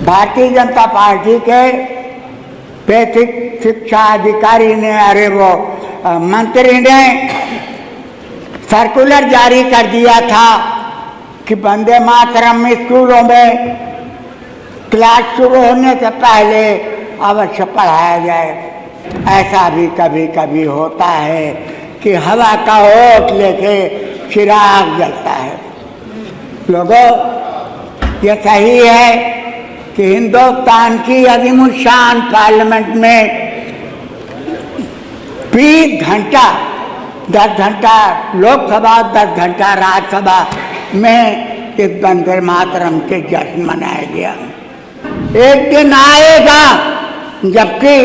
Bharatiya Janata party के basic शिक्षा अधिकारी ने, अरे वो मंत्री ने सर्कुलर जारी कर दिया था कि वंदे मातरम स्कूलों में क्लास शुरू होने से पहले अवश्य पढ़ाया जाए। ऐसा भी कभी कभी होता है कि हवा का होठ लेके चिराग जलता है। लोगों, ये सही है कि हिंदुस्तान की अज़ीमुश्शान पार्लियामेंट में 20 घंटा 10 घंटा लोकसभा 10 घंटा राज्यसभा में इस वंदे मातरम के जश्न मनाया गया। एक दिन आएगा जबकि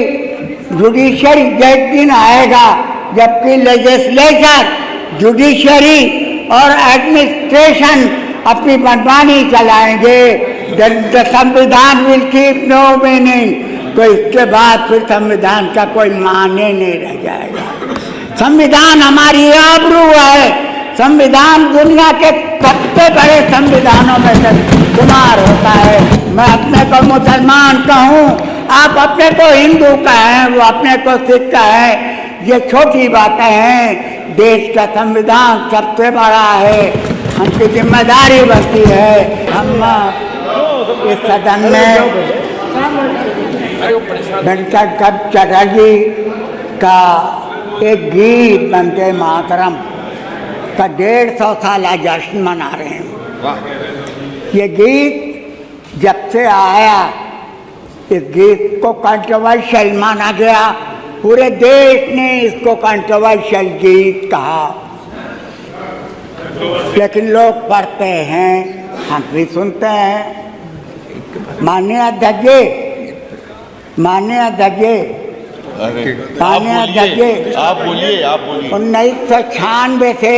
जुडिशरी, एक दिन आएगा जबकि लेजिस्लेचर, जुडिशरी और एडमिनिस्ट्रेशन अपनी मनमानी चलाएंगे। द संविधान विल कीप नो मीनिंग। तो इसके बाद फिर संविधान का कोई माने नहीं रह जाएगा। संविधान हमारी आबरू है। संविधान दुनिया के सबसे बड़े संविधानों में से शुमार होता है। मैं अपने को मुसलमान कहूँ, आप अपने को हिंदू कहें, वो अपने को सिख कहें, ये छोटी बातें हैं। देश का संविधान सबसे बड़ा है, हमकी जिम्मेदारी बनती है। हम इस सदन में वेंकट चटर्जी का एक गीत वंदे मातरम का 150 साला जश्न मना रहे हैं। ये गीत जब से आया, इस गीत को कंट्रोवर्शियल माना गया। पूरे देश ने इसको कंट्रोवर्शियल गीत कहा, लेकिन लोग पढ़ते हैं, हम भी सुनते हैं। माननीय अध्यक्ष, माननीय अध्यक्ष, आप बोलिए। 1996 से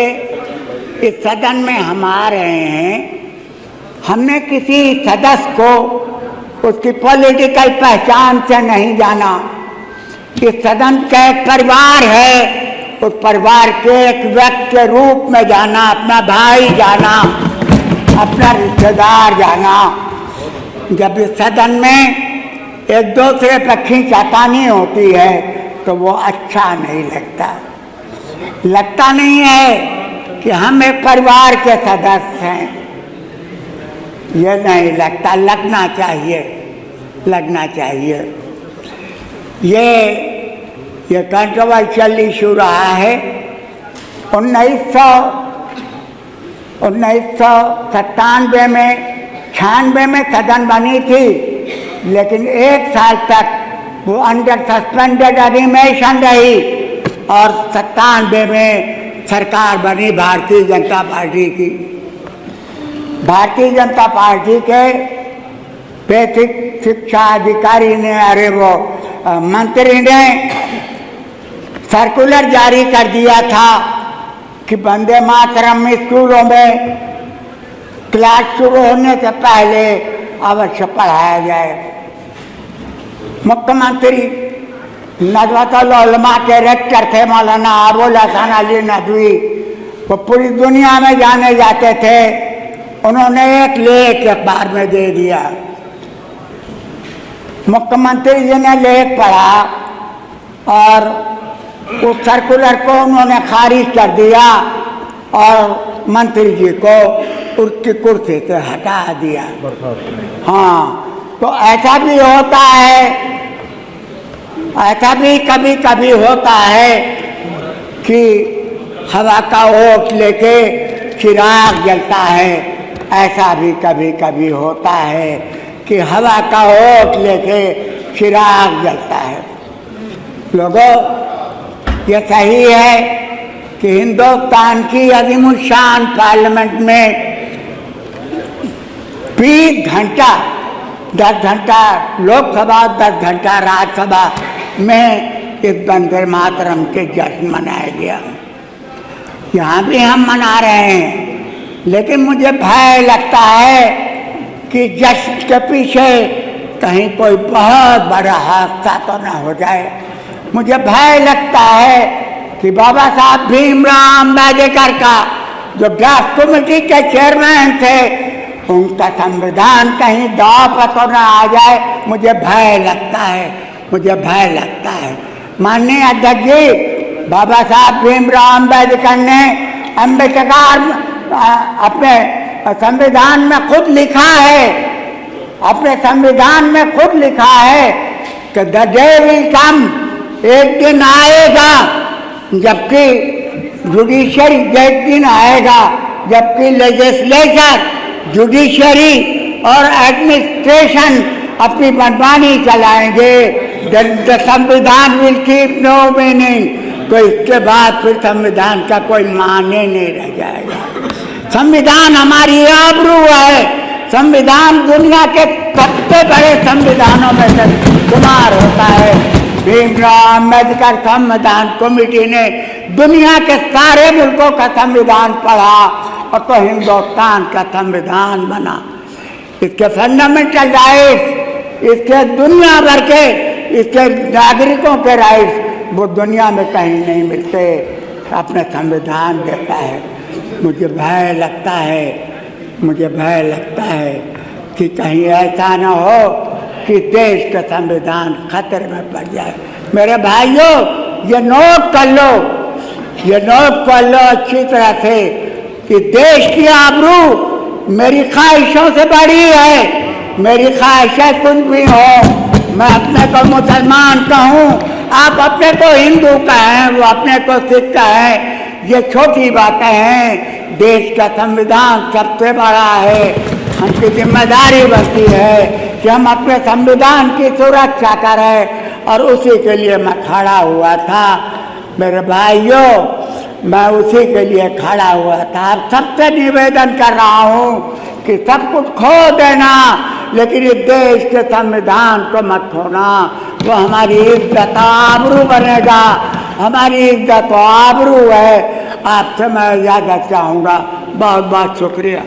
इस सदन में हम आ रहे हैं। हमने किसी सदस्य को उसकी पॉलिटिकल पहचान से नहीं जाना। इस सदन का एक परिवार है, उस परिवार के एक व्यक्ति के रूप में जाना, अपना भाई जाना, अपना रिश्तेदार जाना। जब इस सदन में एक दूसरे पर खींचातानी होती है तो वो अच्छा नहीं लगता। लगता नहीं है कि हम एक परिवार के सदस्य हैं, ये नहीं लगता। लगना चाहिए, लगना चाहिए। ये कंट्रोवर्शियल इशू रहा है। 1997 में 96 में सदन बनी थी, लेकिन 1 साल तक वो अंडर सस्पेंडेड एनिमेशन रही और 97 में सरकार बनी भारतीय जनता पार्टी की। भारतीय जनता पार्टी के बेसिक शिक्षा अधिकारी ने, अरे वो मंत्री ने सर्कुलर जारी कर दिया था कि वंदे मातरम स्कूलों में क्लास शुरू होने से पहले अवश्य पढ़ाया जाए। मुख्यमंत्री नदवतुल उलमा के रेक्टर थे मौलाना अबुल हसन अली नदवी, वो पूरी दुनिया में जाने जाते थे। उन्होंने एक लेख अखबार में दे दिया। मुख्यमंत्री जी ने लेख पढ़ा और उस सर्कुलर को उन्होंने खारिज कर दिया और मंत्री जी को उसकी कुर्सी से हटा दिया। हाँ, तो ऐसा भी होता है, ऐसा भी कभी कभी होता है कि हवा का होठ लेके चिराग जलता है। ऐसा भी कभी कभी होता है कि हवा का होठ लेके चिराग जलता है। लोगों, ये सही है कि हिंदुस्तान की अज़ीमुश्शान पार्लियामेंट में 20 घंटा 10 घंटा लोकसभा 10 घंटा राज्यसभा में इस वंदे मातरम के जश्न मनाया गया। यहाँ भी हम मना रहे हैं, लेकिन मुझे भय लगता है कि जश्न के पीछे कहीं कोई बहुत बड़ा हादसा तो न हो जाए। मुझे भय लगता है कि बाबा साहब भीमराव अम्बेडकर का जो ड्राफ्ट कमेटी के चेयरमैन थे, उनका संविधान कहीं दांव पर तो न आ जाए, मुझे भय लगता है, मुझे भय लगता है। माननीय अध्यक्ष जी, बाबा साहब भीमराव अम्बेडकर ने अपने संविधान में खुद लिखा है, अपने संविधान में खुद लिखा है कि द डे विल कम, एक दिन आएगा जबकि जुडिशरी, एक दिन आएगा जबकि लेजिस्लेचर, जुडिशरी और एडमिनिस्ट्रेशन अपनी मनमानी चलाएंगे। द संविधान विल कीप नो मीनिंग, तो इसके बाद फिर संविधान का कोई माने नहीं रह जाएगा। संविधान हमारी आबरू है, संविधान दुनिया के सबसे बड़े संविधानों में से शुमार होता है। भीमराव अम्बेडकर संविधान कमेटी ने दुनिया के सारे मुल्कों का संविधान पढ़ा और तो हिंदुस्तान का संविधान बना। इसके फंडामेंटल राइट्स, इसके दुनिया भर के, इसके नागरिकों के राइट्स वो दुनिया में कहीं नहीं मिलते, अपने संविधान देता है। मुझे भय लगता है, मुझे भय लगता है कि कहीं ऐसा न हो कि देश का संविधान खतरे में पड़ जाए। मेरे भाइयों, ये नोट कर लो, ये नोट कर लो अच्छी तरह से कि देश की आबरू मेरी ख्वाहिशों से बड़ी है। मेरी ख्वाहिशें कुछ भी हो, मैं अपने को मुसलमान कहूँ, आप अपने को हिंदू कहें, वो अपने को सिख कहें, ये छोटी बातें हैं। देश का संविधान सबसे बड़ा है। हमकी जिम्मेदारी बनती है कि हम अपने संविधान की सुरक्षा करें और उसी के लिए मैं खड़ा हुआ था। मेरे भाइयों, मैं उसी के लिए खड़ा हुआ था। अब सबसे निवेदन कर रहा हूँ कि सब कुछ खो देना, लेकिन इस देश के संविधान को मत खोना। वो हमारी इज्जत आबरू बनेगा, हमारी इज्जत आबरू है। आपसे मैं इजाज़त चाहूँगा। बहुत बहुत शुक्रिया।